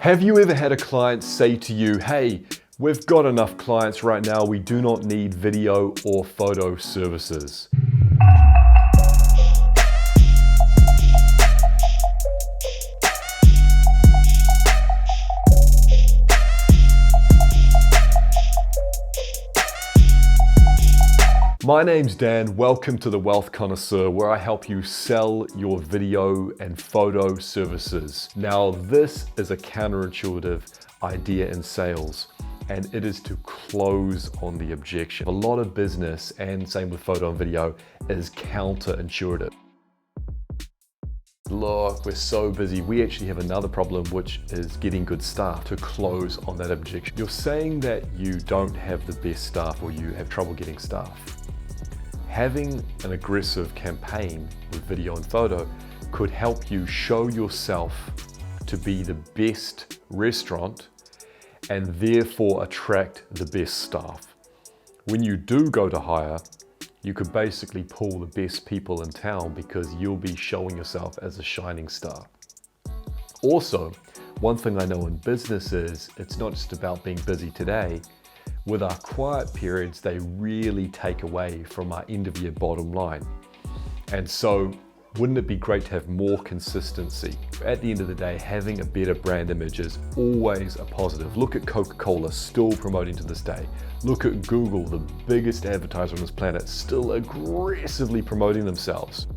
Have you ever had a client say to you, hey, we've got enough clients right now, we do not need video or photo services? My name's Dan, welcome to the Wealth Connoisseur, where I help you sell your video and photo services. Now, this is a counterintuitive idea in sales, and it is to close on the objection. A lot of business, and same with photo and video, is counterintuitive. Look, we're so busy. We actually have another problem, which is getting good staff to close on that objection. You're saying that you don't have the best staff or you have trouble getting staff. Having an aggressive campaign with video and photo could help you show yourself to be the best restaurant and therefore attract the best staff. When you do go to hire, you could basically pull the best people in town because you'll be showing yourself as a shining star. Also, one thing I know in business is it's not just about being busy today. With our quiet periods, they really take away from our end of year bottom line. And so, wouldn't it be great to have more consistency? At the end of the day, having a better brand image is always a positive. Look at Coca-Cola, still promoting to this day. Look at Google, the biggest advertiser on this planet, still aggressively promoting themselves.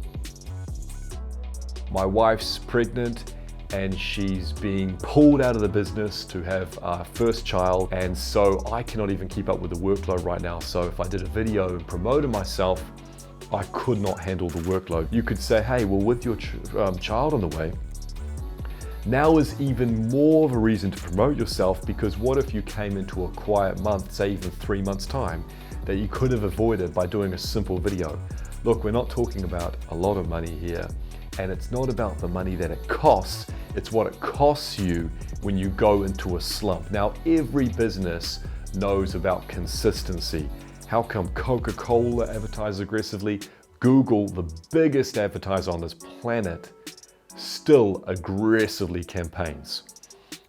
My wife's pregnant and she's being pulled out of the business to have our first child, and so I cannot even keep up with the workload right now. So if I did a video and promoted myself, I could not handle the workload. You could say, hey, well, with your child on the way, now is even more of a reason to promote yourself, because what if you came into a quiet month, say even 3 months time, that you could have avoided by doing a simple video? Look, we're not talking about a lot of money here. And it's not about the money that it costs, it's what it costs you when you go into a slump. Now, every business knows about consistency. How come Coca-Cola advertises aggressively? Google, the biggest advertiser on this planet, still aggressively campaigns.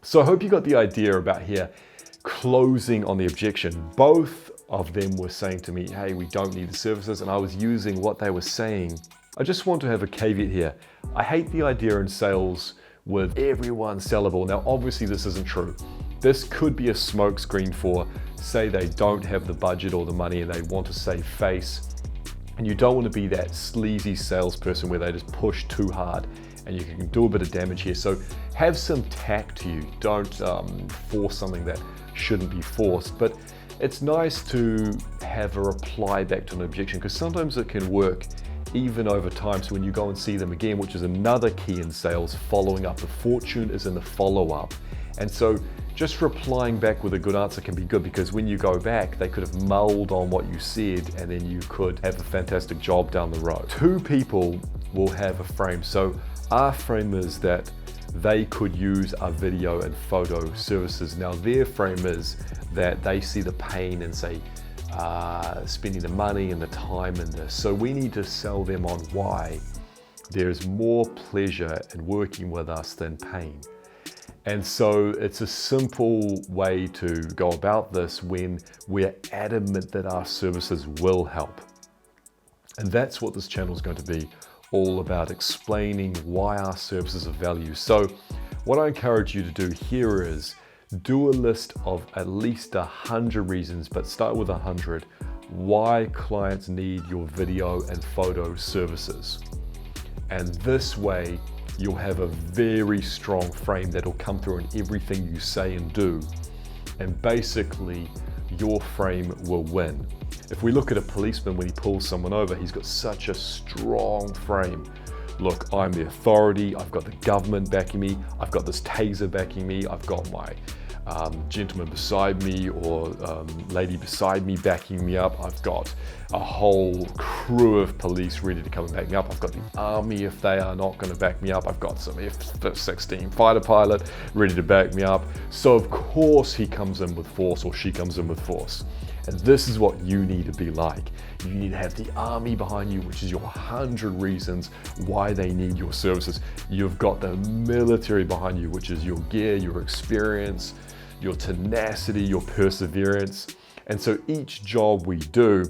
So I hope you got the idea about here, closing on the objection. Both of them were saying to me, hey, we don't need the services, and I was using what they were saying. I just want to have a caveat here. I hate the idea in sales with everyone sellable. Now, obviously this isn't true. This could be a smokescreen for, say they don't have the budget or the money and they want to save face. And you don't want to be that sleazy salesperson where they just push too hard and you can do a bit of damage here. So have some tact to you. Don't force something that shouldn't be forced. But it's nice to have a reply back to an objection, because sometimes it can work even over time. So when you go and see them again, which is another key in sales, following up. The fortune is in the follow-up. And so just replying back with a good answer can be good, because when you go back, they could have mulled on what you said and then you could have a fantastic job down the road. Two people will have a frame. So our frame is that they could use our video and photo services. Now their frame is that they see the pain and say, spending the money and the time in this. So we need to sell them on why there's more pleasure in working with us than pain. And so it's a simple way to go about this when we're adamant that our services will help. And that's what this channel is going to be all about, explaining why our services are value. So what I encourage you to do here is do a list of at least 100 reasons, but start with 100, why clients need your video and photo services. And this way, you'll have a very strong frame that'll come through in everything you say and do. And basically, your frame will win. If we look at a policeman when he pulls someone over, he's got such a strong frame. Look, I'm the authority, I've got the government backing me, I've got this taser backing me, I've got my gentleman beside me or lady beside me backing me up, I've got a whole crew of police ready to come and back me up, I've got the army if they are not going to back me up, I've got some F-16 fighter pilot ready to back me up. So of course he comes in with force or she comes in with force. And this is what you need to be like. You need to have the army behind you, which is your 100 reasons why they need your services. You've got the military behind you, which is your gear, your experience, your tenacity, your perseverance. And so each job we do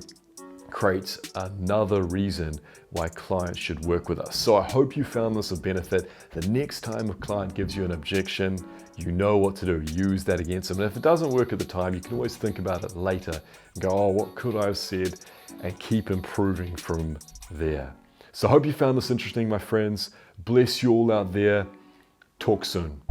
creates another reason why clients should work with us. So I hope you found this a benefit. The next time a client gives you an objection, you know what to do. Use that against them. And if it doesn't work at the time, you can always think about it later and go, oh, what could I have said? And keep improving from there. So I hope you found this interesting, my friends. Bless you all out there. Talk soon.